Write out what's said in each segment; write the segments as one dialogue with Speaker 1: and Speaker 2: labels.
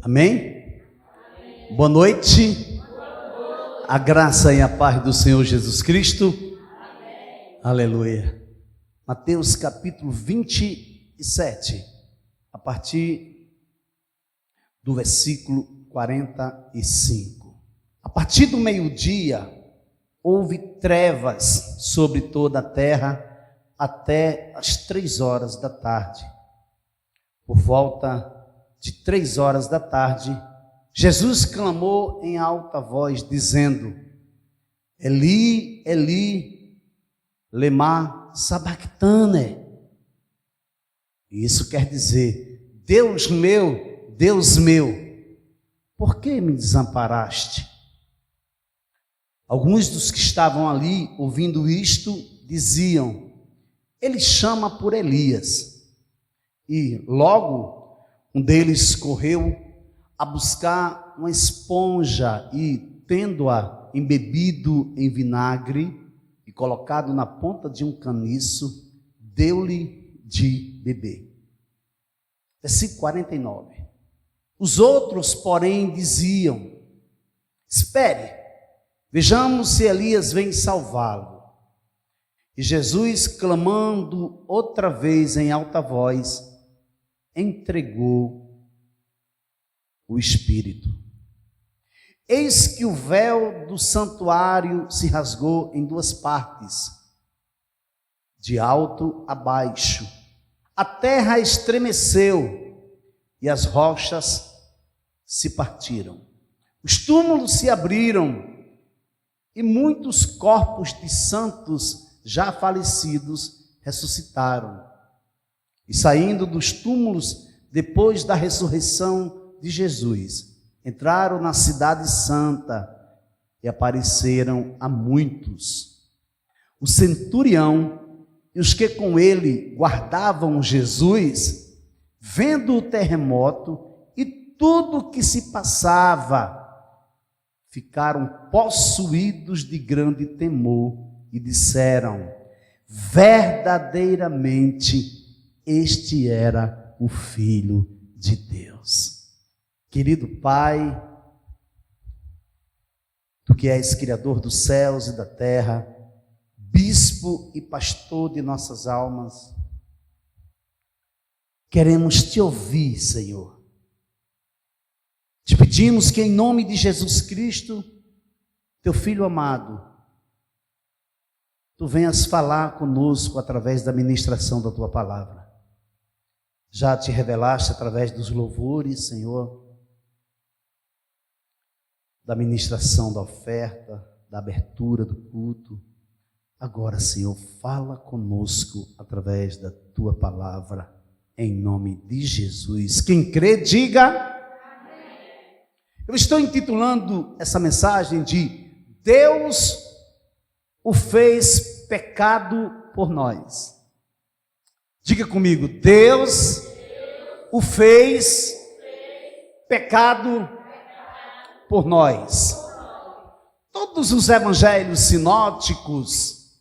Speaker 1: Amém? Boa noite. A graça e a paz do Senhor Jesus Cristo. Amém. Aleluia. Mateus capítulo 27, a partir do versículo 45. A partir do meio-dia, houve trevas sobre toda a terra até as 3 horas da tarde. Por volta de 3 horas da tarde, Jesus clamou em alta voz, dizendo: Eli, Eli, lema sabachthani. Isso quer dizer: Deus meu, por que me desamparaste? Alguns dos que estavam ali ouvindo isto diziam: ele chama por Elias. E logo um deles correu a buscar uma esponja e, tendo-a embebido em vinagre e colocado na ponta de um caniço, deu-lhe de beber. Versículo 49. Os outros, porém, diziam: espere, vejamos se Elias vem salvá-lo. E Jesus, clamando outra vez em alta voz, entregou o Espírito. Eis que o véu do santuário se rasgou em 2 partes, de alto a baixo. A terra estremeceu e as rochas se partiram. Os túmulos se abriram e muitos corpos de santos já falecidos ressuscitaram. E saindo dos túmulos, depois da ressurreição de Jesus, entraram na cidade santa e apareceram a muitos. O centurião e os que com ele guardavam Jesus, vendo o terremoto e tudo o que se passava, ficaram possuídos de grande temor e disseram: verdadeiramente este era o Filho de Deus. Querido Pai, Tu que és Criador dos céus e da terra, Bispo e Pastor de nossas almas, queremos Te ouvir, Senhor. Te pedimos que em nome de Jesus Cristo, Teu Filho amado, Tu venhas falar conosco através da ministração da Tua palavra. Já Te revelaste através dos louvores, Senhor, da ministração da oferta, da abertura do culto. Agora, Senhor, fala conosco através da Tua palavra, em nome de Jesus. Quem crê, diga amém. Eu estou intitulando essa mensagem de Deus o fez pecado por nós. Diga comigo: Deus o fez pecado por nós. Todos os evangelhos sinóticos,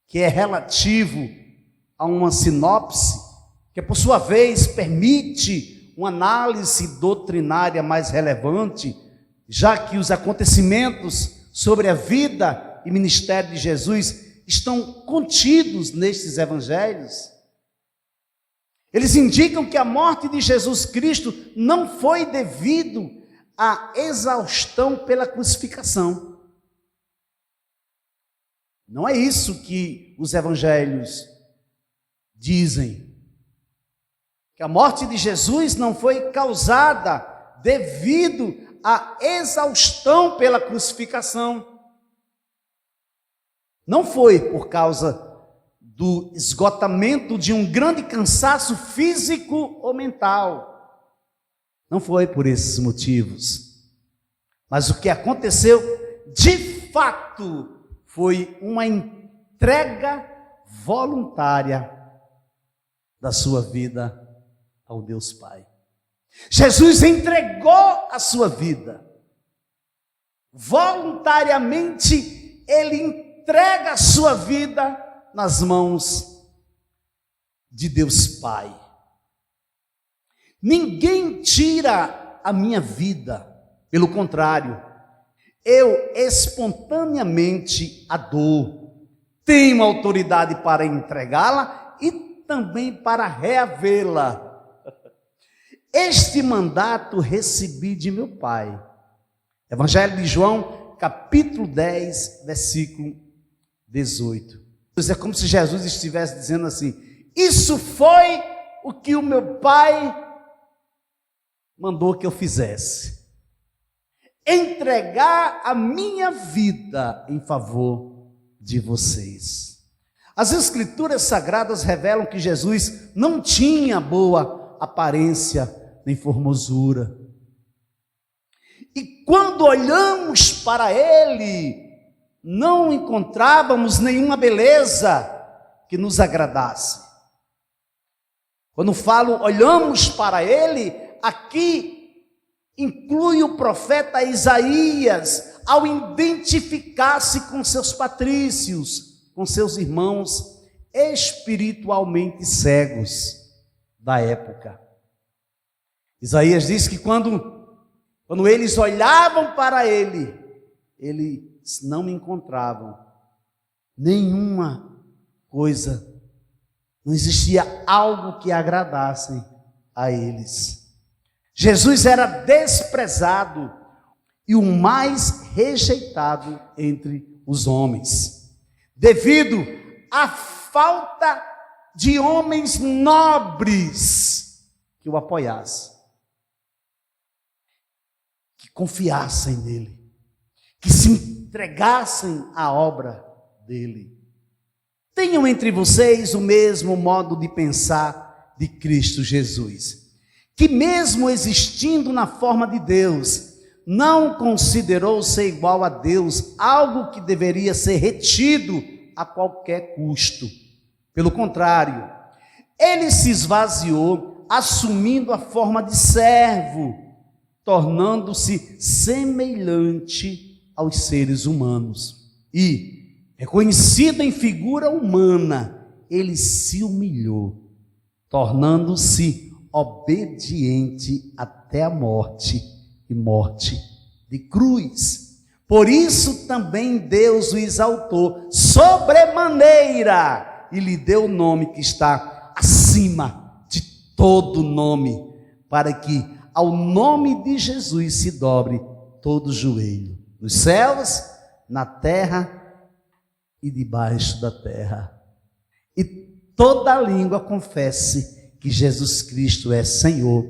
Speaker 1: que é relativo a uma sinopse, que por sua vez permite uma análise doutrinária mais relevante, já que os acontecimentos sobre a vida e ministério de Jesus estão contidos nestes evangelhos. Eles indicam que a morte de Jesus Cristo não foi devido à exaustão pela crucificação. Não é isso que os evangelhos dizem. Que a morte de Jesus não foi causada devido à exaustão pela crucificação. Não foi por causa do esgotamento de um grande cansaço físico ou mental. Não foi por esses motivos. Mas o que aconteceu, de fato, foi uma entrega voluntária da sua vida ao Deus Pai. Jesus entregou a sua vida. Voluntariamente, Ele entrega a sua vida nas mãos de Deus Pai. Ninguém tira a minha vida. Pelo contrário, eu espontaneamente a dou. Tenho autoridade para entregá-la e também para reavê-la. Este mandato recebi de meu Pai. Evangelho de João, capítulo 10, versículo 18. É como se Jesus estivesse dizendo assim: isso foi o que o meu Pai mandou que eu fizesse. Entregar a minha vida em favor de vocês. As Escrituras Sagradas revelam que Jesus não tinha boa aparência nem formosura. E quando olhamos para Ele, não encontrávamos nenhuma beleza que nos agradasse. Quando falo olhamos para Ele, aqui inclui o profeta Isaías, ao identificar-se com seus patrícios, com seus irmãos espiritualmente cegos da época. Isaías diz que quando eles olhavam para ele, eles não encontravam nenhuma coisa, não existia algo que agradasse a eles. Jesus era desprezado e o mais rejeitado entre os homens, devido à falta de homens nobres que o apoiassem, que confiassem nele, que se entregassem à obra dele. Tenham entre vocês o mesmo modo de pensar de Cristo Jesus, que mesmo existindo na forma de Deus, não considerou ser igual a Deus algo que deveria ser retido a qualquer custo. Pelo contrário, ele se esvaziou, assumindo a forma de servo, tornando-se semelhante aos seres humanos. E, reconhecido em figura humana, ele se humilhou, tornando-se obediente até a morte, e morte de cruz. Por isso também Deus o exaltou sobremaneira e lhe deu o nome que está acima de todo nome, para que ao nome de Jesus se dobre todo o joelho, nos céus, na terra e debaixo da terra, e toda língua confesse que Jesus Cristo é Senhor,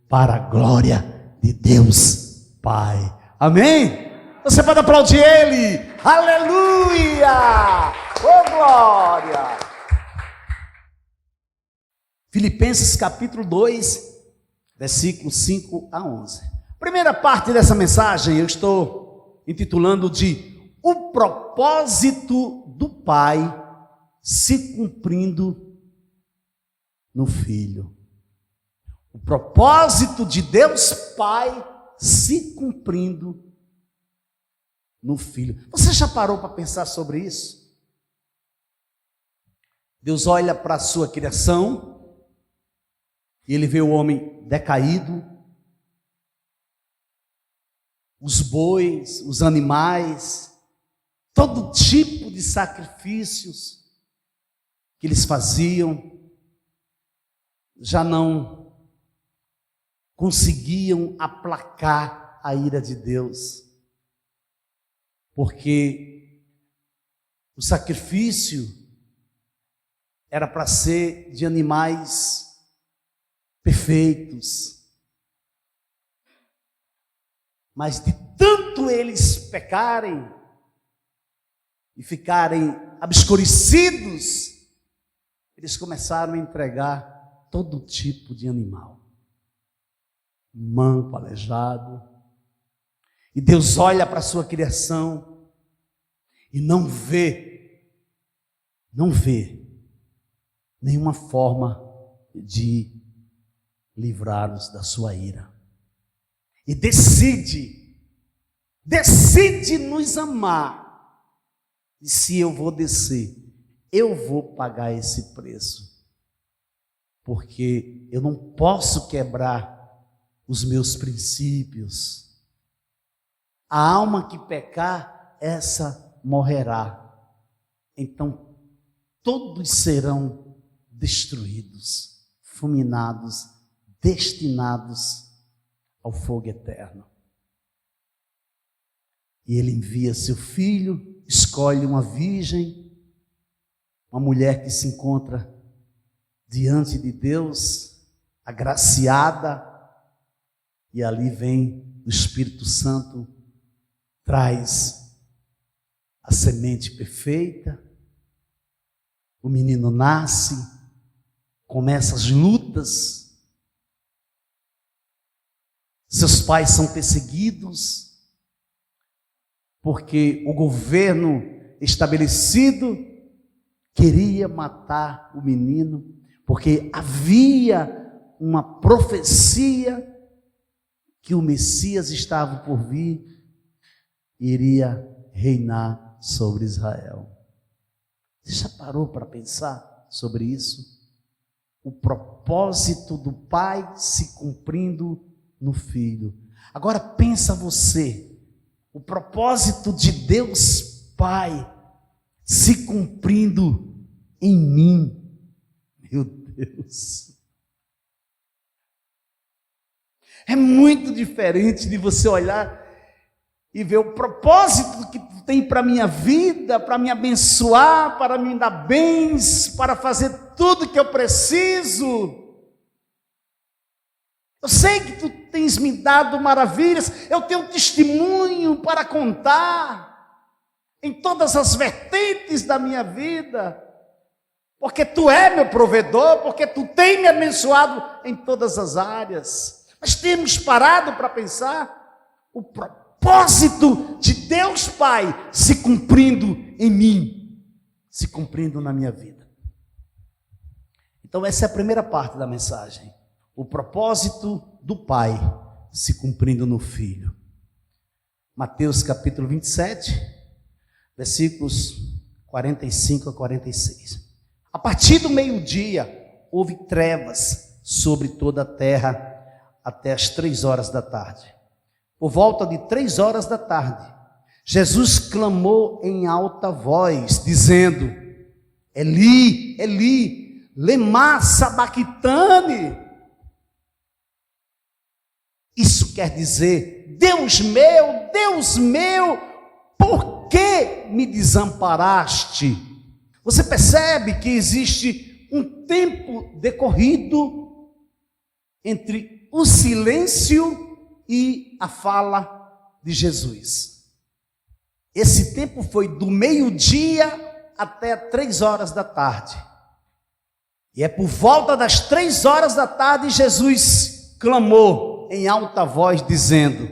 Speaker 1: para a glória de Deus Pai. Amém? Você pode aplaudir Ele. Aleluia! Oh, glória! Filipenses capítulo 2, versículos 5 a 11. Primeira parte dessa mensagem eu estou intitulando de O propósito do Pai se cumprindo no Filho. O propósito de Deus Pai se cumprindo no Filho. Você já parou para pensar sobre isso? Deus olha para a sua criação e Ele vê o homem decaído, os bois, os animais, todo tipo de sacrifícios que eles faziam, já não conseguiam aplacar a ira de Deus, porque o sacrifício era para ser de animais perfeitos, mas de tanto eles pecarem e ficarem obscurecidos, eles começaram a entregar todo tipo de animal, manco, aleijado. E Deus olha para a sua criação e não vê nenhuma forma de livrá-los da sua ira. E decide nos amar. E se eu vou descer, eu vou pagar esse preço. Porque eu não posso quebrar os meus princípios. A alma que pecar, essa morrerá. Então, todos serão destruídos, fulminados, destinados ao fogo eterno. E ele envia seu filho, escolhe uma virgem, uma mulher que se encontra diante de Deus, agraciada, e ali vem o Espírito Santo, traz a semente perfeita, o menino nasce, começa as lutas, seus pais são perseguidos, porque o governo estabelecido queria matar o menino, porque havia uma profecia que o Messias estava por vir e iria reinar sobre Israel. Você já parou para pensar sobre isso? O propósito do Pai se cumprindo no Filho. Agora pensa você, o propósito de Deus Pai se cumprindo em mim. Meu Deus. É muito diferente de você olhar e ver o propósito que tu tem para a minha vida, para me abençoar, para me dar bens, para fazer tudo que eu preciso. Eu sei que tu tens me dado maravilhas, eu tenho testemunho para contar em todas as vertentes da minha vida, porque tu é meu provedor, porque tu tem me abençoado em todas as áreas. Mas temos parado para pensar o propósito de Deus Pai se cumprindo em mim, se cumprindo na minha vida. Então essa é a primeira parte da mensagem. O propósito do Pai se cumprindo no Filho. Mateus capítulo 27, versículos 45 a 46. A partir do meio-dia, houve trevas sobre toda a terra até as 3 horas da tarde. Por volta de 3 horas da tarde, Jesus clamou em alta voz, dizendo: Eli, Eli, lema sabachthani. Isso quer dizer: Deus meu, por que me desamparaste? Você percebe que existe um tempo decorrido entre o silêncio e a fala de Jesus. Esse tempo foi do meio-dia até 3 horas da tarde. E é por volta das 3 horas da tarde Jesus clamou em alta voz, dizendo: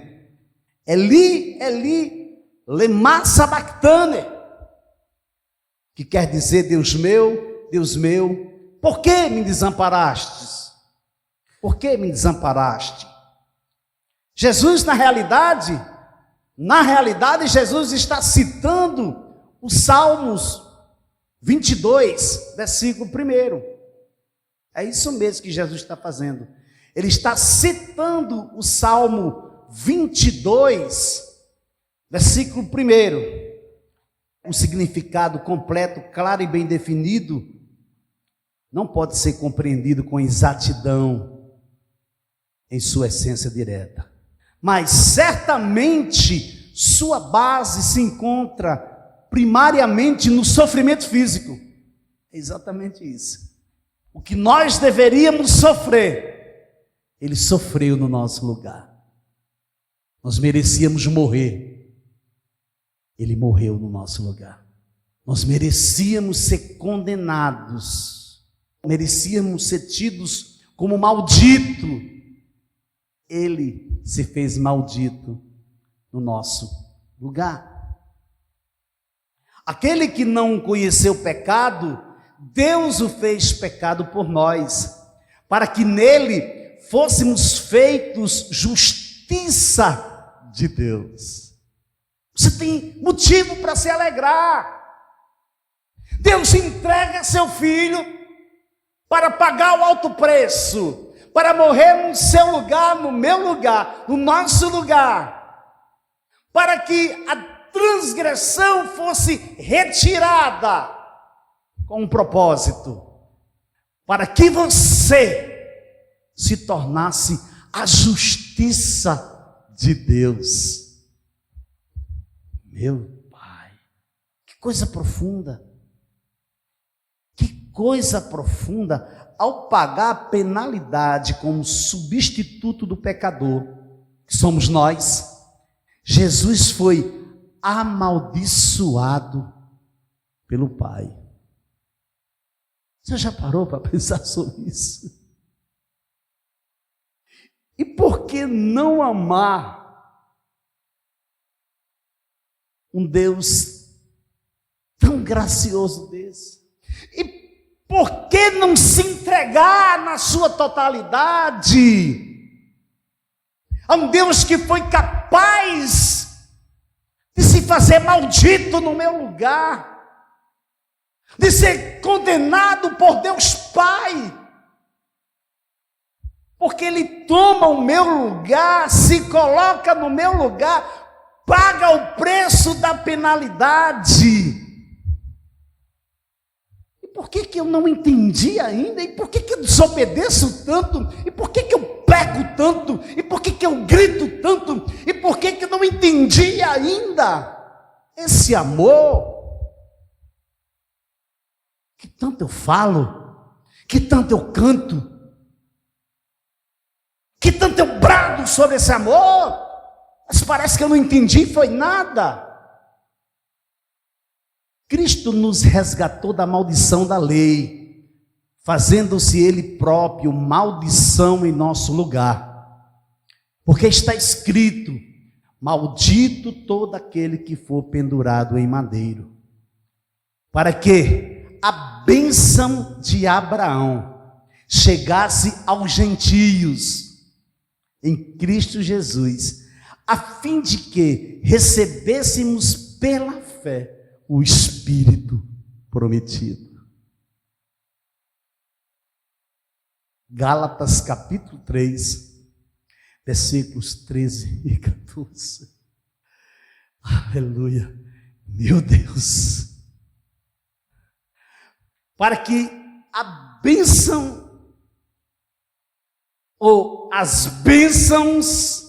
Speaker 1: Eli, Eli, lema sabachthani, que quer dizer: Deus meu, por que me desamparastes? Por que me desamparaste? Jesus, na realidade, Jesus está citando os Salmos 22, versículo 1. É isso mesmo que Jesus está fazendo. Ele está citando o Salmo 22, versículo 1. O significado completo, claro e bem definido, não pode ser compreendido com exatidão em sua essência direta. Mas certamente sua base se encontra primariamente no sofrimento físico. É exatamente isso. O que nós deveríamos sofrer, Ele sofreu no nosso lugar. Nós merecíamos morrer, Ele morreu no nosso lugar. Nós merecíamos ser condenados, merecíamos ser tidos como maldito. Ele se fez maldito no nosso lugar. Aquele que não conheceu o pecado, Deus o fez pecado por nós, para que nele fôssemos feitos justiça de Deus. Você tem motivo para se alegrar. Deus entrega seu filho para pagar o alto preço, para morrer no seu lugar, no meu lugar, no nosso lugar, para que a transgressão fosse retirada com um propósito, para que você se tornasse a justiça de Deus. Meu Pai, que coisa profunda, que coisa profunda, ao pagar a penalidade como substituto do pecador, que somos nós, Jesus foi amaldiçoado pelo Pai. Você já parou para pensar sobre isso? E por que não amar um Deus tão gracioso desse? E por que não se entregar na sua totalidade a um Deus que foi capaz de se fazer maldito no meu lugar, de ser condenado por Deus Pai, porque Ele toma o meu lugar, se coloca no meu lugar, paga o preço da penalidade. E por que eu não entendi ainda? E por que eu desobedeço tanto? E por que eu peco tanto? E por que eu grito tanto? E por que eu não entendi ainda esse amor que tanto eu falo, que tanto eu canto, que tanto eu brado sobre esse amor, mas parece que eu não entendi, foi nada. Cristo nos resgatou da maldição da lei, fazendo-se Ele próprio maldição em nosso lugar, porque está escrito: maldito todo aquele que for pendurado em madeiro, para que a bênção de Abraão chegasse aos gentios em Cristo Jesus, a fim de que recebêssemos pela fé o Espírito prometido. Gálatas capítulo 3, versículos 13 e 14. Aleluia, meu Deus. Para que a bênção, ou as bênçãos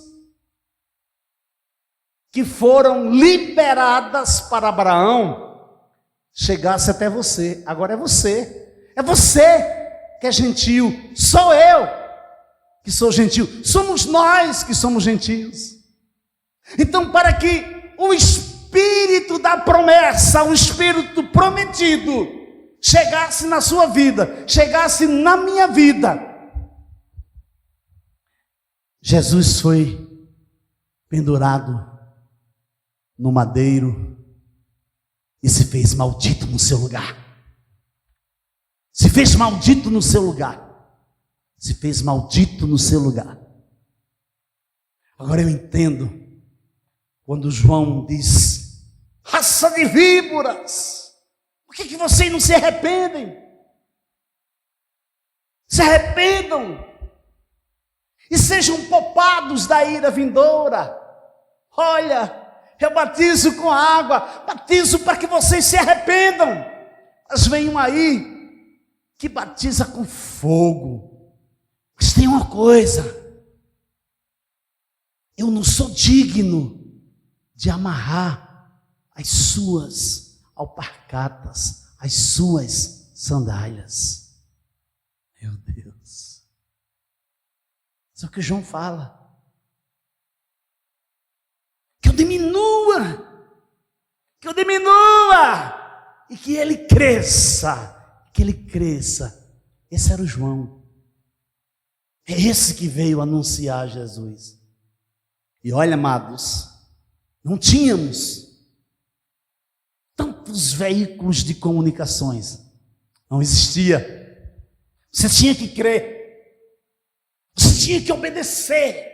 Speaker 1: que foram liberadas para Abraão, chegasse até você. Agora é você que é gentil, sou eu que sou gentil, somos nós que somos gentios. Então, para que o Espírito da promessa, o Espírito prometido, chegasse na sua vida, chegasse na minha vida, Jesus foi pendurado no madeiro e se fez maldito no seu lugar. Se fez maldito no seu lugar. Se fez maldito no seu lugar. Agora eu entendo quando João diz: raça de víboras, por que vocês não se arrependem? Se arrependam e sejam poupados da ira vindoura. Olha, eu batizo com água, batizo para que vocês se arrependam. Mas vem um aí que batiza com fogo. Mas tem uma coisa: eu não sou digno de amarrar as suas alpargatas, as suas sandálias. Meu Deus. Isso é o que João fala. Que eu diminua, e que ele cresça, Esse era o João. É esse que veio anunciar Jesus. E olha, amados, não tínhamos tantos veículos de comunicações, não existia. Você tinha que crer, você tinha que obedecer,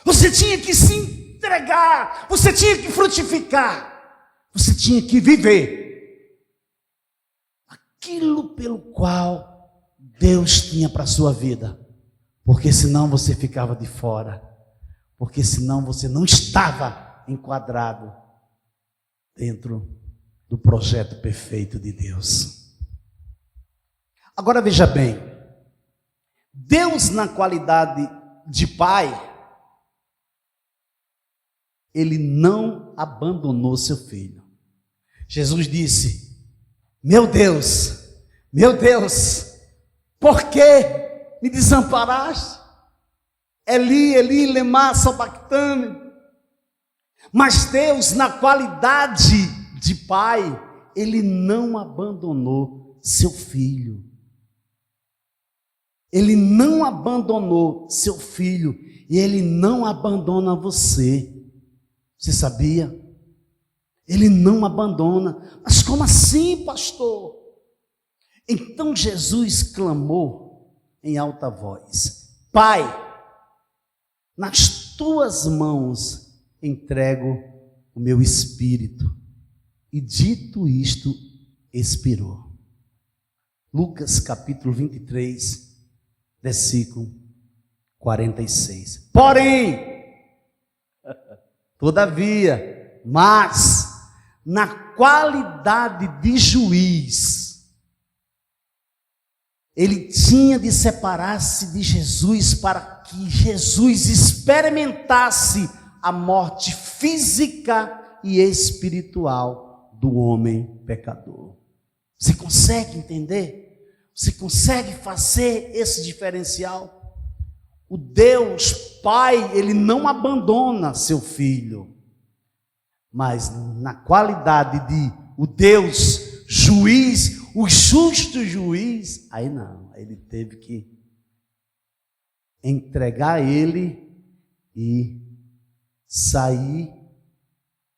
Speaker 1: você tinha que se entregar, você tinha que frutificar, você tinha que viver aquilo pelo qual Deus tinha para a sua vida. Porque senão você ficava de fora. Porque senão você não estava enquadrado dentro do projeto perfeito de Deus. Agora veja bem, Deus na qualidade de Pai, Ele não abandonou seu Filho. Jesus disse: meu Deus, por que me desamparaste? Eli, Eli, lema sabachthani. Mas Deus, na qualidade de Pai, Ele não abandonou seu Filho. Ele não abandonou seu Filho. E Ele não abandona você. Você sabia? Ele não abandona. Mas como assim, pastor? Então Jesus clamou em alta voz: Pai, nas tuas mãos entrego o meu espírito. E dito isto, expirou. Lucas capítulo 23, versículo 46. Porém, todavia, mas, na qualidade de juiz, ele tinha de separar-se de Jesus para que Jesus experimentasse a morte física e espiritual do homem pecador. Você consegue entender? Você consegue fazer esse diferencial? O Deus Pai, Ele não abandona seu Filho, mas na qualidade de o Deus juiz, o justo juiz, aí não, Ele teve que entregar Ele e sair,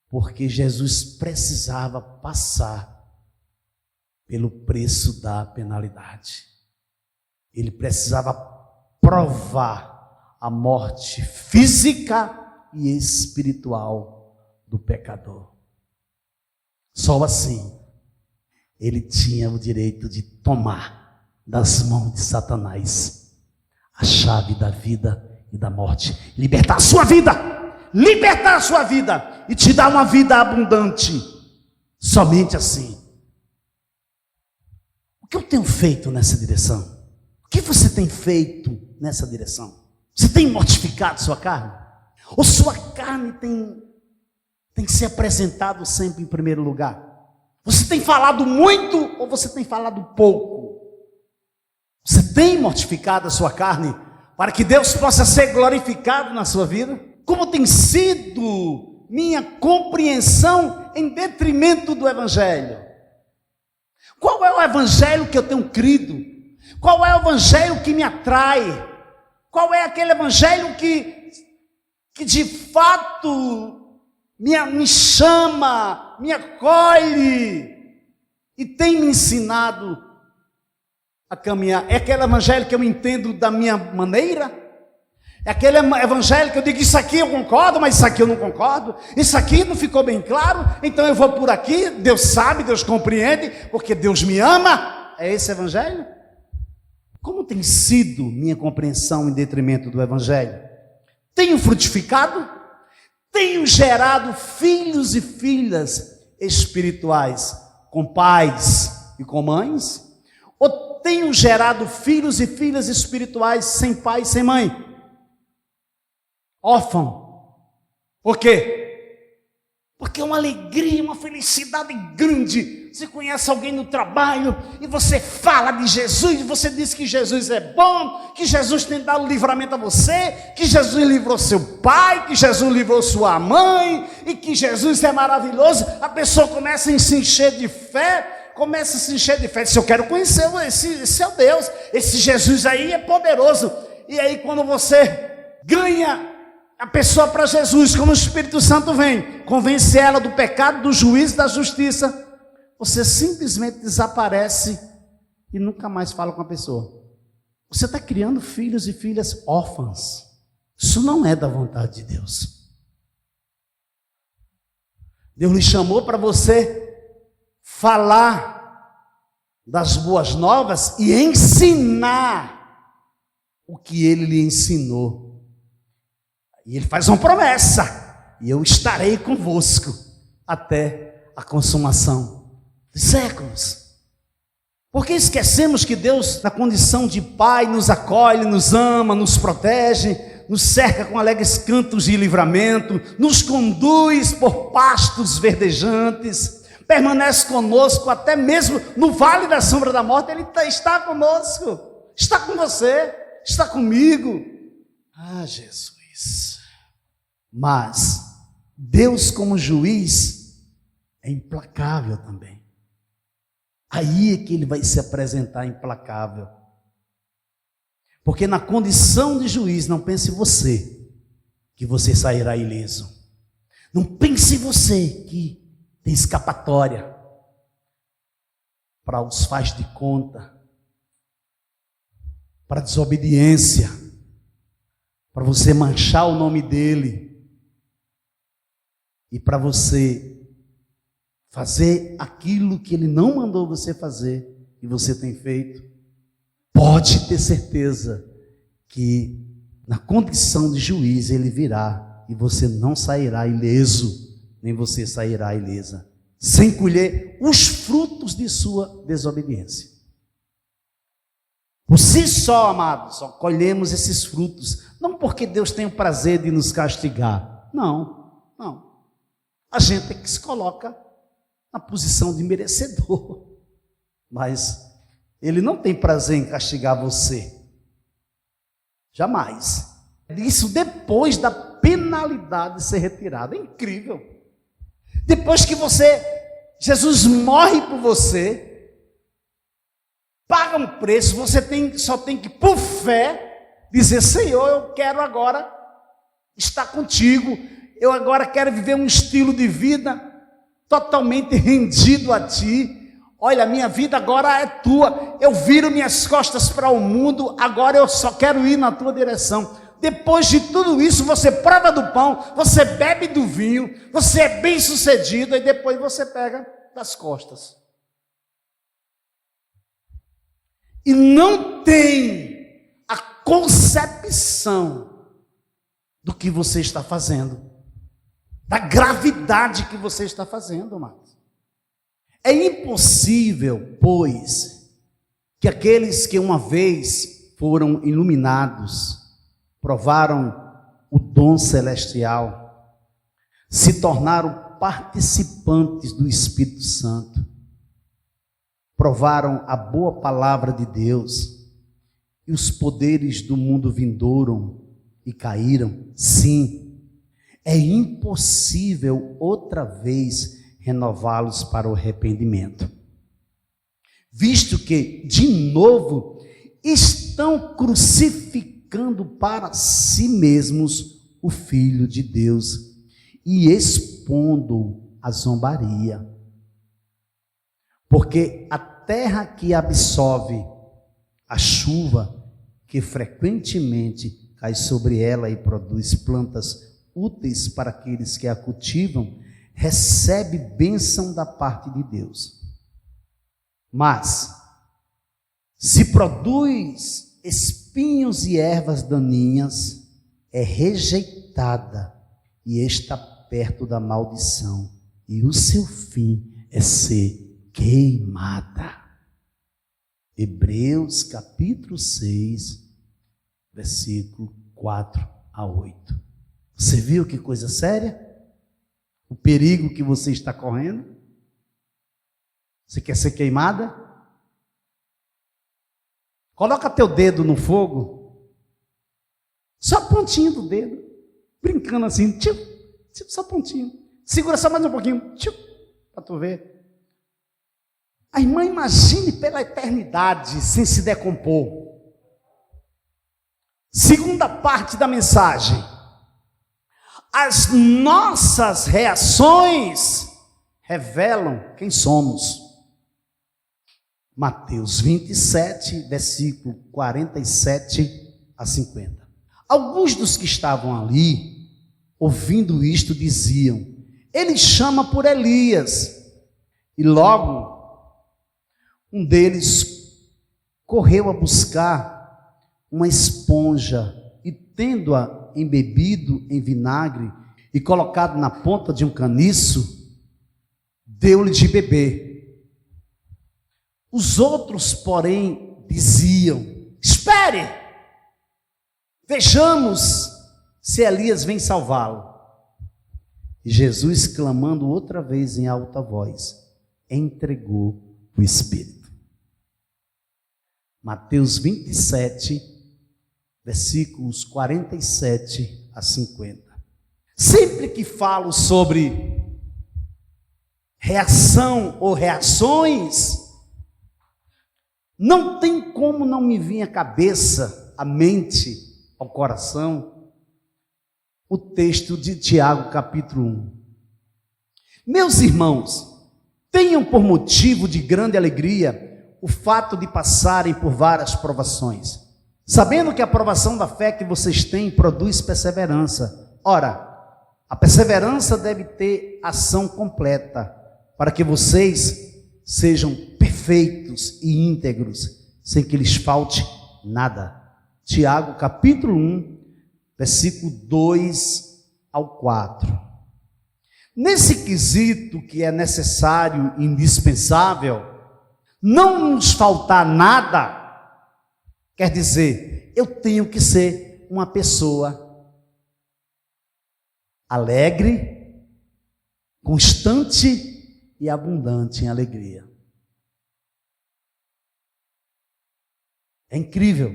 Speaker 1: porque Jesus precisava passar pelo preço da penalidade. Ele precisava provar a morte física e espiritual do pecador. Só assim ele tinha o direito de tomar das mãos de Satanás a chave da vida e da morte, libertar a sua vida e te dar uma vida abundante. Somente assim. O que eu tenho feito nessa direção? O que você tem feito nessa direção? Você tem mortificado sua carne? Ou sua carne tem se apresentado sempre em primeiro lugar? Você tem falado muito ou você tem falado pouco? Você tem mortificado a sua carne para que Deus possa ser glorificado na sua vida? Como tem sido minha compreensão em detrimento do Evangelho? Qual é o Evangelho que eu tenho crido? Qual é o Evangelho que me atrai? Qual é aquele Evangelho que de fato me chama, me acolhe e tem me ensinado a caminhar? É aquele Evangelho que eu entendo da minha maneira? É aquele Evangelho que eu digo, isso aqui eu concordo, mas isso aqui eu não concordo, isso aqui não ficou bem claro, então eu vou por aqui, Deus sabe, Deus compreende, porque Deus me ama. É esse Evangelho? Como tem sido minha compreensão em detrimento do Evangelho? Tenho frutificado? Tenho gerado filhos e filhas espirituais com pais e com mães? Ou tenho gerado filhos e filhas espirituais sem pai e sem mãe? Órfão. Por quê? Porque é uma alegria, uma felicidade grande. Você conhece alguém no trabalho e você fala de Jesus, você diz que Jesus é bom, que Jesus tem dado livramento a você, que Jesus livrou seu pai, que Jesus livrou sua mãe e que Jesus é maravilhoso. A pessoa começa a se encher de fé, Se eu quero conhecer esse é o Deus, esse Jesus aí é poderoso. E aí quando você ganha a pessoa para Jesus, como o Espírito Santo vem, convence ela do pecado, do juízo, da justiça, você simplesmente desaparece e nunca mais fala com a pessoa. Você está criando filhos e filhas órfãs. Isso não é da vontade de Deus. Deus lhe chamou para você falar das boas novas e ensinar o que ele lhe ensinou. E ele faz uma promessa: e eu estarei convosco até a consumação dos séculos. Porque esquecemos que Deus, na condição de Pai, nos acolhe, nos ama, nos protege, nos cerca com alegres cantos de livramento, nos conduz por pastos verdejantes, permanece conosco até mesmo no vale da sombra da morte. Ele está conosco, está com você, está comigo. Ah, Jesus! Mas Deus, como juiz, é implacável também. Aí é que ele vai se apresentar implacável. Porque na condição de juiz, não pense você que você sairá ileso. Não pense você que tem escapatória para os faz de conta, para desobediência, para você manchar o nome dele e para você fazer aquilo que ele não mandou você fazer e você tem feito. Pode ter certeza que na condição de juiz ele virá e você não sairá ileso, nem você sairá ilesa, sem colher os frutos de sua desobediência. Por si só, amados, só colhemos esses frutos, não porque Deus tem o prazer de nos castigar, não. A gente é que se coloca na posição de merecedor, mas ele não tem prazer em castigar você, jamais. Isso depois da penalidade ser retirada. É incrível. Depois que Jesus morre por você, paga um preço, você só tem que, por fé, dizer: Senhor, eu quero agora estar contigo, eu agora quero viver um estilo de vida totalmente rendido a ti. Olha, minha vida agora é tua, eu viro minhas costas para o mundo, agora eu só quero ir na tua direção. Depois de tudo isso, você prova do pão, você bebe do vinho, você é bem sucedido, e depois você pega das costas. E não tem a concepção do que você está fazendo, da gravidade que você está fazendo, amados. É impossível, pois, que aqueles que uma vez foram iluminados, provaram o dom celestial, se tornaram participantes do Espírito Santo, provaram a boa palavra de Deus, e os poderes do mundo vindouro e caíram. Sim, é impossível outra vez renová-los para o arrependimento, visto que, de novo, estão crucificando para si mesmos o Filho de Deus e expondo-o à zombaria. Porque a terra que absorve a chuva que frequentemente cai sobre ela e produz plantas úteis para aqueles que a cultivam, recebe bênção da parte de Deus. Mas, se produz espinhos e ervas daninhas, é rejeitada e está perto da maldição, e o seu fim é ser queimada. Hebreus capítulo 6, versículo 4 a 8. Você viu que coisa séria? O perigo que você está correndo? Você quer ser queimada? Coloca teu dedo no fogo, só a pontinha do dedo, brincando assim, tipo, só a pontinha. Segura só mais um pouquinho, para tu ver. A irmã, imagine pela eternidade sem se decompor. Segunda parte da mensagem: as nossas reações revelam quem somos. Mateus 27, versículo 47 a 50. Alguns dos que estavam ali, ouvindo isto, diziam: ele chama por Elias. E logo um deles correu a buscar uma esponja e, tendo-a embebido em vinagre e colocado na ponta de um caniço, deu-lhe de beber. Os outros, porém, diziam: espere, vejamos se Elias vem salvá-lo. E Jesus, clamando outra vez em alta voz, entregou o Espírito. Mateus 27, versículos 47 a 50. Sempre que falo sobre reação ou reações, não tem como não me vir à cabeça, à mente, ao coração, o texto de Tiago, capítulo 1. Meus irmãos, tenham por motivo de grande alegria o fato de passarem por várias provações, sabendo que a provação da fé que vocês têm produz perseverança. Ora, a perseverança deve ter ação completa, para que vocês sejam perfeitos e íntegros, sem que lhes falte nada. Tiago, capítulo 1, versículo 2 ao 4. Nesse quesito que é necessário e indispensável, não nos faltar nada, quer dizer, eu tenho que ser uma pessoa alegre, constante e abundante em alegria. É incrível.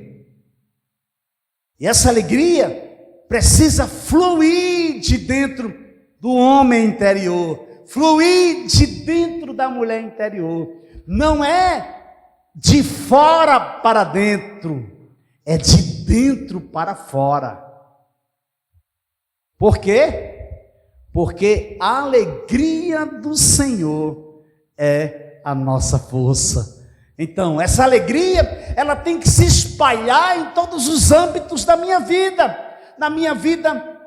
Speaker 1: E essa alegria precisa fluir de dentro do homem interior, fluir de dentro da mulher interior. Não é de fora para dentro, é de dentro para fora. Por quê? Porque a alegria do Senhor é a nossa força. Então, essa alegria, ela tem que se espalhar em todos os âmbitos da minha vida. Na minha vida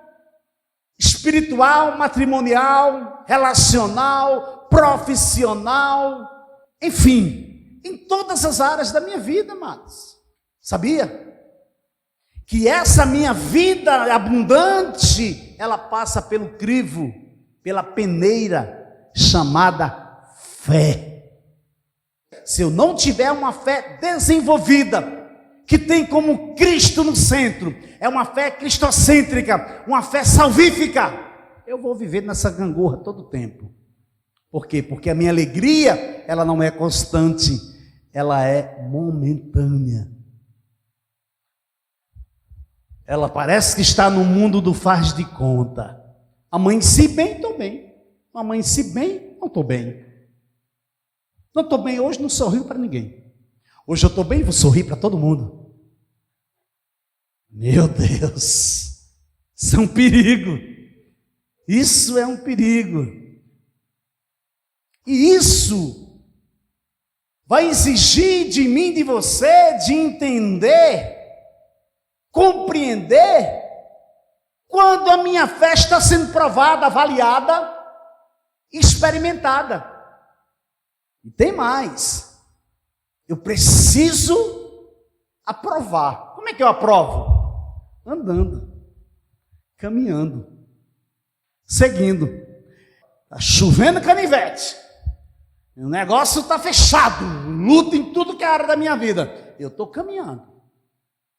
Speaker 1: espiritual, matrimonial, relacional, profissional, enfim, em todas as áreas da minha vida, amados. Sabia? Que essa minha vida abundante, ela passa pelo crivo, pela peneira chamada fé. Se eu não tiver uma fé desenvolvida, que tem como Cristo no centro, é uma fé cristocêntrica, uma fé salvífica, eu vou viver nessa gangorra todo o tempo. Por quê? Porque a minha alegria, ela não é constante, ela é momentânea. Ela parece que está no mundo do faz de conta. Amanheci bem, estou bem. Amanheci bem, não estou bem. Não estou bem hoje, não sorrio para ninguém. Hoje eu estou bem, vou sorrir para todo mundo. Meu Deus, isso é um perigo. Isso é um perigo. E isso vai exigir de mim, de você, de entender, compreender, quando a minha fé está sendo provada, avaliada, experimentada. E tem mais. Eu preciso aprovar. Como é que eu aprovo? Andando, caminhando, seguindo. Está chovendo canivete. O negócio está fechado. Luta em tudo que é área da minha vida. Eu estou caminhando.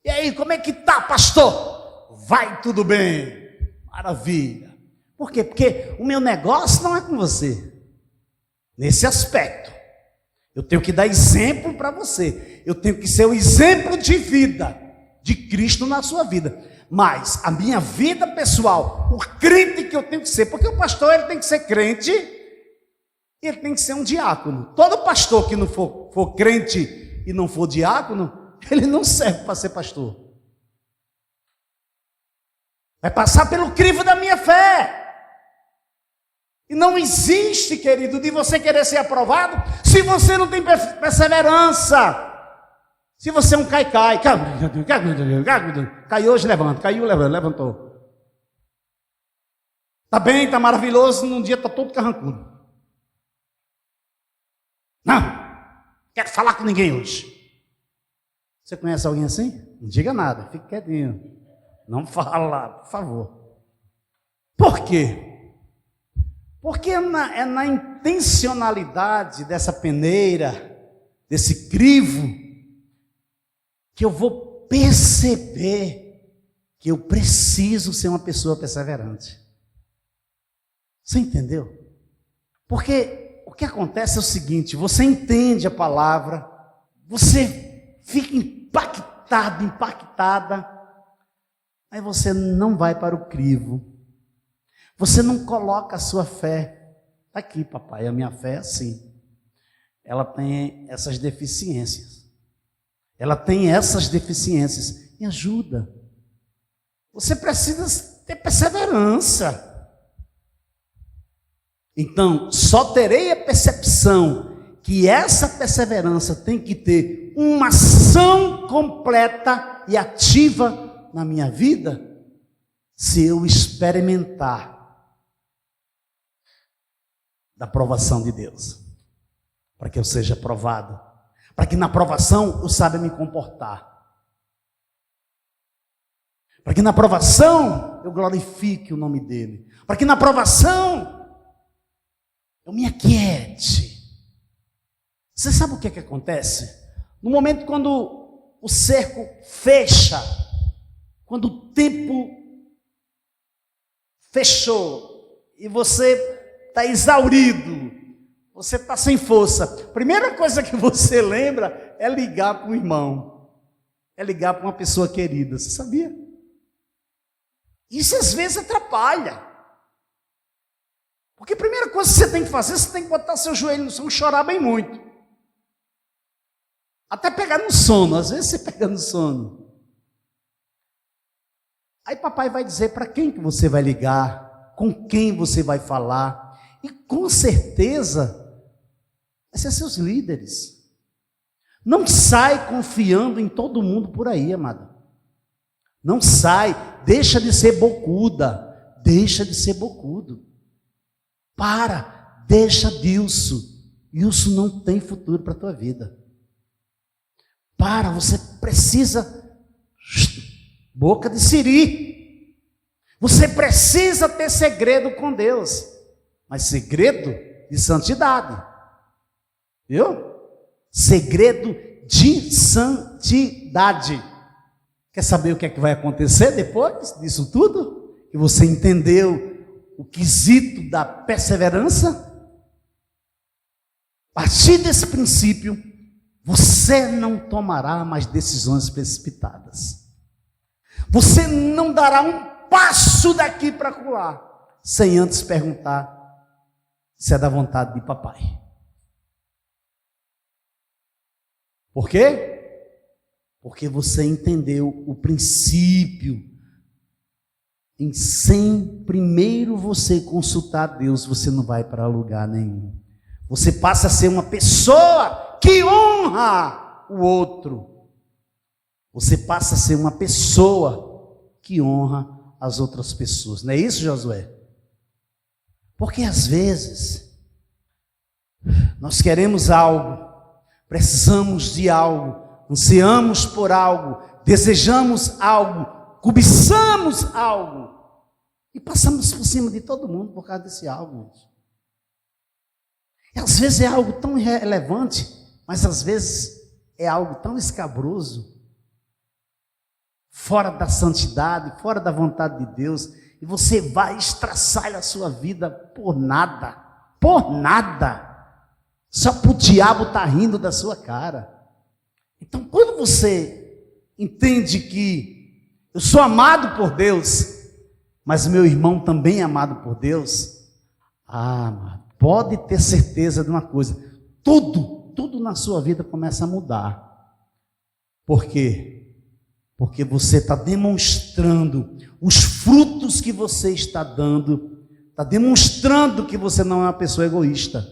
Speaker 1: E aí, como é que está, pastor? Vai tudo bem. Maravilha. Por quê? Porque o meu negócio não é com você. Nesse aspecto. Eu tenho que dar exemplo para você. Eu tenho que ser o exemplo de vida de Cristo na sua vida. Mas a minha vida pessoal, o crente que eu tenho que ser, porque o pastor ele tem que ser crente, ele tem que ser um diácono. Todo pastor que não for crente e não for diácono, ele não serve para ser pastor. Vai passar pelo crivo da minha fé. E não existe, querido, de você querer ser aprovado se você não tem perseverança. Se você é um cai. Caiu hoje, levanta. Caiu, levantou. Está bem, está maravilhoso, num dia está todo carrancudo. Não, quero falar com ninguém hoje. Você conhece alguém assim? Não diga nada, fique quietinho. Não fala, por favor. Por quê? Porque é na intencionalidade dessa peneira, desse crivo, que eu vou perceber que eu preciso ser uma pessoa perseverante. Você entendeu? Porque o que acontece é o seguinte: você entende a palavra, você fica impactado, impactada, aí você não vai para o crivo, você não coloca a sua fé. Aqui, papai, a minha fé é assim. Ela tem essas deficiências. Ela tem essas deficiências. Me ajuda. Você precisa ter perseverança. Então, só terei a percepção que essa perseverança tem que ter uma ação completa e ativa na minha vida, se eu experimentar da aprovação de Deus, para que eu seja aprovado, para que na aprovação eu saiba me comportar, para que na aprovação eu glorifique o nome dele, para que na aprovação eu me aquiete. Você sabe o que acontece? No momento quando o cerco fecha, quando o tempo fechou e você está exaurido, você está sem força, a primeira coisa que você lembra é ligar para um irmão, é ligar para uma pessoa querida. Você sabia? Isso às vezes atrapalha, porque a primeira coisa que você tem que fazer, você tem que botar seu joelho no chão e chorar bem muito, até pegar no sono. Às vezes você pega no sono, aí papai vai dizer para quem que você vai ligar, com quem você vai falar. E com certeza, vai ser seus líderes. Não sai confiando em todo mundo por aí, amada. Não sai, deixa de ser bocuda, deixa de ser bocudo. Deixa disso. Isso não tem futuro para a tua vida. Você precisa, boca de siri. Você precisa ter segredo com Deus. Mas segredo de santidade, viu? Segredo de santidade. Quer saber o que é que vai acontecer depois disso tudo? Que você entendeu o quesito da perseverança? A partir desse princípio, você não tomará mais decisões precipitadas. Você não dará um passo daqui para acolá sem antes perguntar se é da vontade de papai. Por quê? Porque você entendeu o princípio. Sem primeiro você consultar Deus, você não vai para lugar nenhum. Você passa a ser uma pessoa que honra o outro. Você passa a ser uma pessoa que honra as outras pessoas. Não é isso, Josué? Porque às vezes nós queremos algo, precisamos de algo, ansiamos por algo, desejamos algo, cobiçamos algo e passamos por cima de todo mundo por causa desse algo. E às vezes é algo tão irrelevante, mas às vezes é algo tão escabroso, fora da santidade, fora da vontade de Deus. E você vai estraçar a sua vida por nada, só para o diabo estar rindo da sua cara. Então, quando você entende que eu sou amado por Deus, mas meu irmão também é amado por Deus, pode ter certeza de uma coisa: tudo na sua vida começa a mudar. Por quê? Porque você está demonstrando os frutos que você está dando, está demonstrando que você não é uma pessoa egoísta,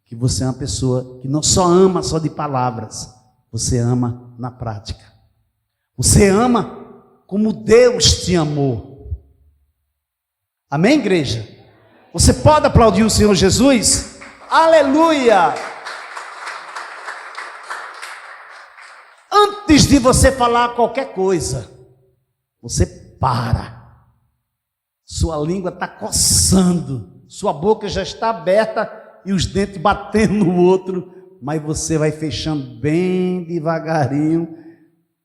Speaker 1: que você é uma pessoa que não só ama só de palavras, você ama na prática. Você ama como Deus te amou. Amém, igreja? Você pode aplaudir o Senhor Jesus? Aleluia! Antes Antes de você falar qualquer coisa, você para. Sua língua está coçando, sua boca já está aberta e os dentes batendo no outro, mas você vai fechando bem devagarinho,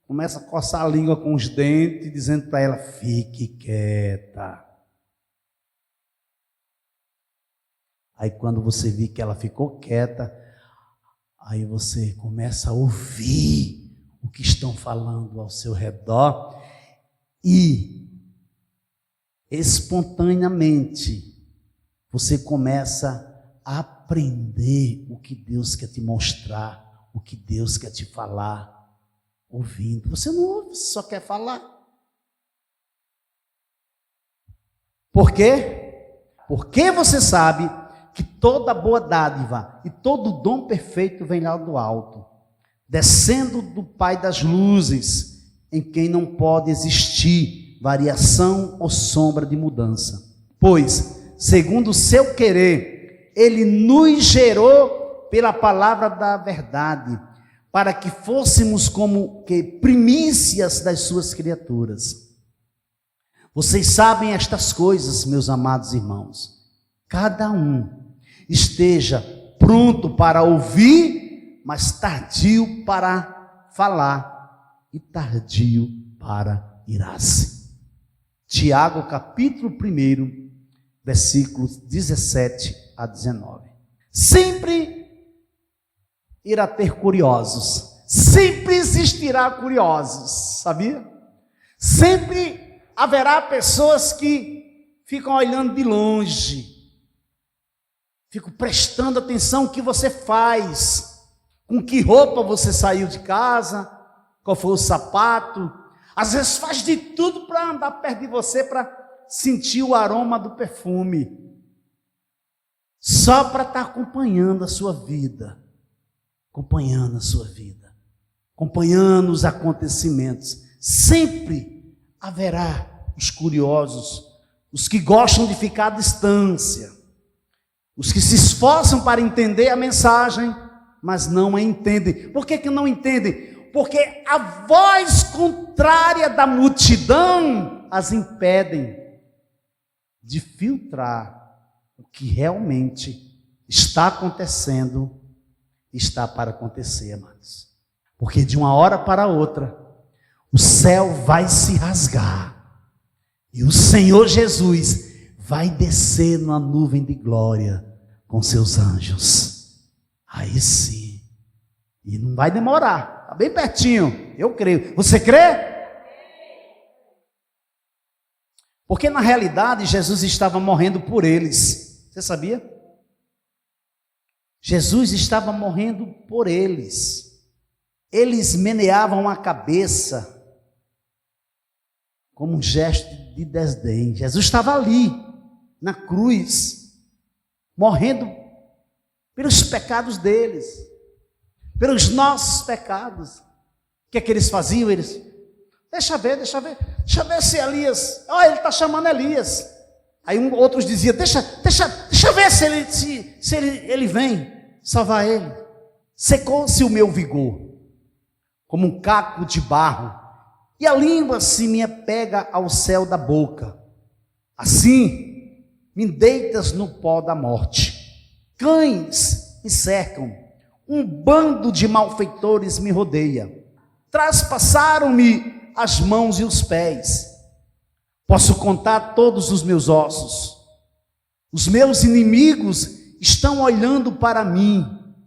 Speaker 1: começa a coçar a língua com os dentes, dizendo para ela: fique quieta. Aí quando você vê que ela ficou quieta, aí você começa a ouvir o que estão falando ao seu redor e espontaneamente você começa a aprender o que Deus quer te mostrar, o que Deus quer te falar, ouvindo. Você não ouve, você só quer falar. Por quê? Porque você sabe que toda boa dádiva e todo dom perfeito vem lá do alto, descendo do Pai das luzes, em quem não pode existir variação ou sombra de mudança. Pois, segundo o seu querer, Ele nos gerou pela palavra da verdade, para que fôssemos como que primícias das suas criaturas. Vocês sabem estas coisas, meus amados irmãos. Cada um esteja pronto para ouvir, mas tardio para falar e tardio para irar-se. Tiago, capítulo 1, versículos 17 a 19. Sempre irá ter curiosos, sempre existirá curiosos, sabia? Sempre haverá pessoas que ficam olhando de longe, ficam prestando atenção no que você faz, com que roupa você saiu de casa, qual foi o sapato. Às vezes faz de tudo para andar perto de você, para sentir o aroma do perfume, só para estar acompanhando a sua vida, acompanhando os acontecimentos. Sempre haverá os curiosos, os que gostam de ficar à distância, os que se esforçam para entender a mensagem, mas não a entendem. Por que não entendem? Porque a voz contrária da multidão as impedem de filtrar o que realmente está acontecendo, está para acontecer, amados. Porque de uma hora para outra, o céu vai se rasgar e o Senhor Jesus vai descer numa nuvem de glória com seus anjos. Aí sim. E não vai demorar. Está bem pertinho. Eu creio. Você crê? Porque na realidade Jesus estava morrendo por eles. Você sabia? Jesus estava morrendo por eles. Eles meneavam a cabeça como um gesto de desdém. Jesus estava ali, na cruz, morrendo pelos pecados deles, pelos nossos pecados. O que é que eles faziam? Eles, deixa ver se Elias, ele está chamando Elias. Aí outros diziam, deixa ver se ele vem salvar ele. Secou-se o meu vigor, como um caco de barro, e a língua se me apega ao céu da boca. Assim, me deitas no pó da morte. Cães me cercam, um bando de malfeitores me rodeia. Traspassaram-me as mãos e os pés. Posso contar todos os meus ossos. Os meus inimigos estão olhando para mim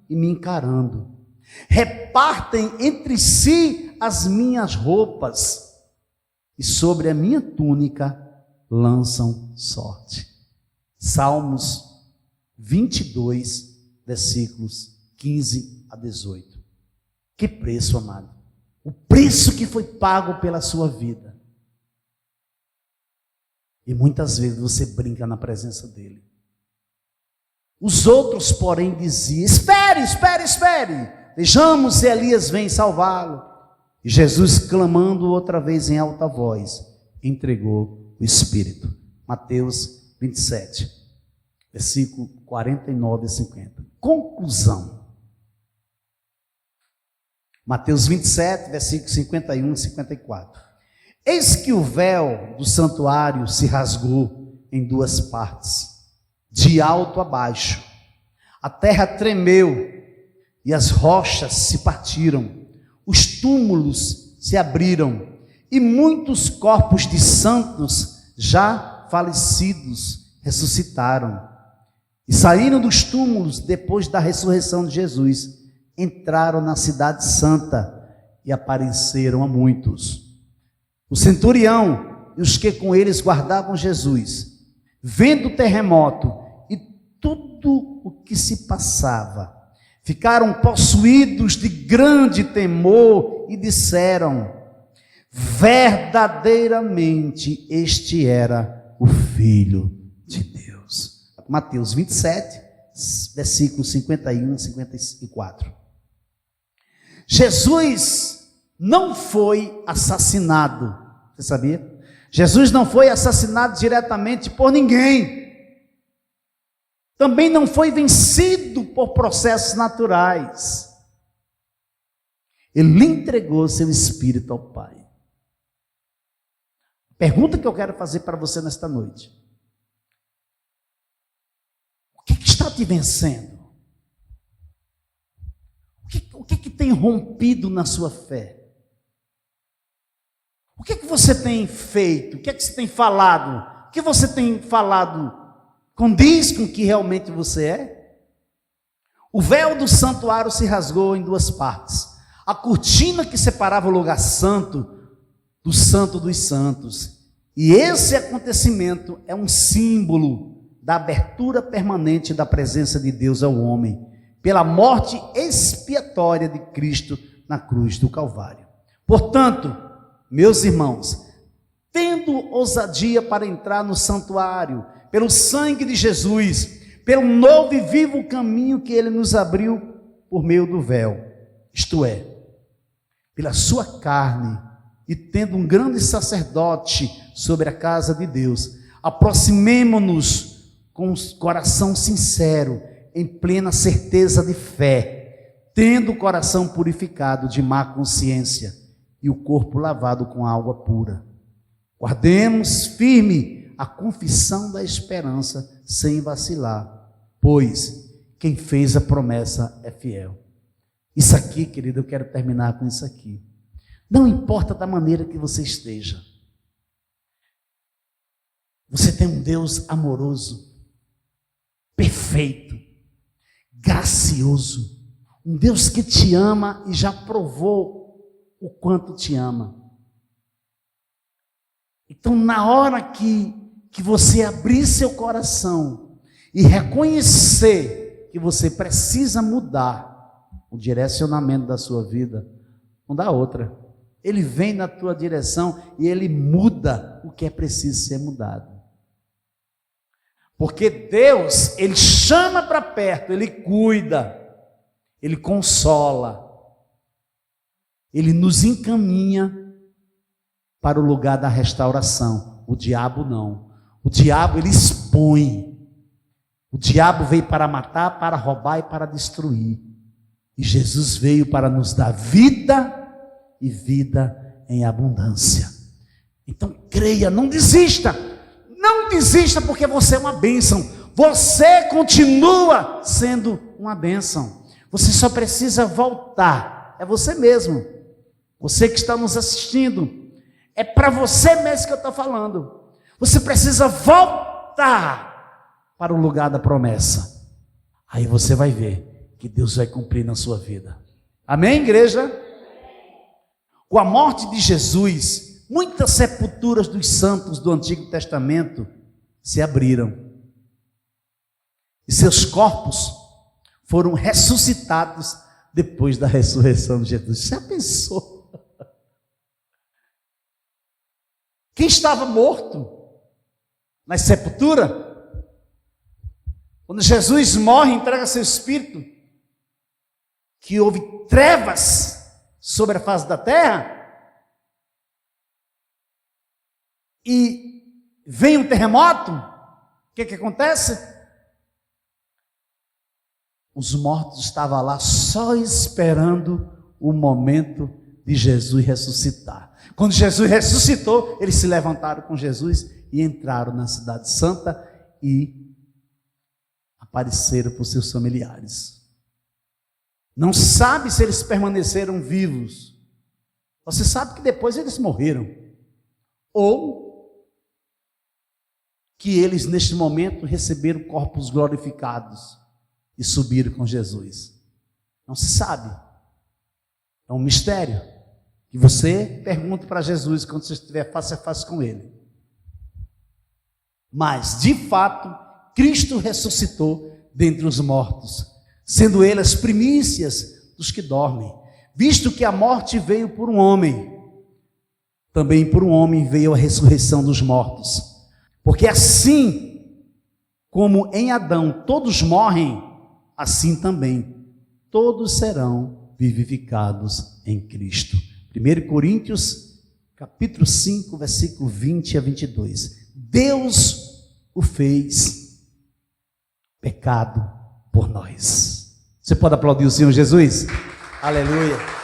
Speaker 1: e me encarando. Repartem entre si as minhas roupas e sobre a minha túnica lançam sorte. Salmos 22, versículos 15 a 18. Que preço, amado. O preço que foi pago pela sua vida. E muitas vezes você brinca na presença dele. Os outros, porém, diziam, espere. Vejamos se Elias vem salvá-lo. E Jesus, clamando outra vez em alta voz, entregou o Espírito. Mateus 27, versículo 49 a 50. Conclusão. Mateus 27, versículos 51 e 54. Eis que o véu do santuário se rasgou em duas partes, de alto a baixo. A terra tremeu e as rochas se partiram. Os túmulos se abriram e muitos corpos de santos já falecidos ressuscitaram. E saíram dos túmulos depois da ressurreição de Jesus, entraram na cidade santa e apareceram a muitos. O centurião e os que com eles guardavam Jesus, vendo o terremoto e tudo o que se passava, ficaram possuídos de grande temor e disseram: verdadeiramente este era o Filho de Deus. Mateus 27, versículos 51 e 54. Jesus não foi assassinado, você sabia? Jesus não foi assassinado diretamente por ninguém. Também não foi vencido por processos naturais. Ele entregou seu espírito ao Pai. Pergunta que eu quero fazer para você nesta noite: o que está te vencendo? O que tem rompido na sua fé? O que você tem feito? O que você tem falado? O que você tem falado condiz com o que realmente você é? O véu do santuário se rasgou em duas partes. A cortina que separava o lugar santo do santo dos santos. E esse acontecimento é um símbolo da abertura permanente da presença de Deus ao homem, pela morte expiatória de Cristo na cruz do Calvário. Portanto, meus irmãos, tendo ousadia para entrar no santuário, pelo sangue de Jesus, pelo novo e vivo caminho que Ele nos abriu por meio do véu, isto é, pela sua carne, e tendo um grande sacerdote sobre a casa de Deus, aproximemo-nos com o coração sincero, em plena certeza de fé, tendo o coração purificado de má consciência e o corpo lavado com água pura. Guardemos firme a confissão da esperança sem vacilar, pois quem fez a promessa é fiel. Isso aqui, querido, eu quero terminar com isso aqui. Não importa da maneira que você esteja, você tem um Deus amoroso, perfeito, gracioso, um Deus que te ama e já provou o quanto te ama. Então, na hora que você abrir seu coração e reconhecer que você precisa mudar o direcionamento da sua vida, não dá outra. Ele vem na tua direção e ele muda o que é preciso ser mudado. Porque Deus, Ele chama para perto, Ele cuida, Ele consola, Ele nos encaminha para o lugar da restauração. O diabo não. O diabo, ele expõe. O diabo veio para matar, para roubar e para destruir. E Jesus veio para nos dar vida e vida em abundância. Então creia, não desista. Não desista, porque você é uma bênção. Você continua sendo uma bênção. Você só precisa voltar. É você mesmo. Você que está nos assistindo. É para você mesmo que eu estou falando. Você precisa voltar para o lugar da promessa. Aí você vai ver que Deus vai cumprir na sua vida. Amém, igreja? Com a morte de Jesus, muitas sepulturas dos santos do Antigo Testamento se abriram. E seus corpos foram ressuscitados depois da ressurreição de Jesus. Já pensou? Quem estava morto na sepultura, quando Jesus morre e entrega seu espírito, que houve trevas sobre a face da terra, e vem um terremoto, o que acontece? Os mortos estavam lá só esperando o momento de Jesus ressuscitar. Quando Jesus ressuscitou, eles se levantaram com Jesus e entraram na cidade santa e apareceram para os seus familiares. Não sabe se eles permaneceram vivos. Você sabe que depois eles morreram. Ou que eles, neste momento, receberam corpos glorificados e subiram com Jesus. Não se sabe. É um mistério que você pergunta para Jesus quando você estiver face a face com Ele. Mas, de fato, Cristo ressuscitou dentre os mortos, sendo Ele as primícias dos que dormem. Visto que a morte veio por um homem, também por um homem veio a ressurreição dos mortos. Porque assim como em Adão todos morrem, assim também todos serão vivificados em Cristo. 1 Coríntios, capítulo 5, versículo 20 a 22. Deus o fez pecado por nós. Você pode aplaudir o Senhor Jesus? Aleluia.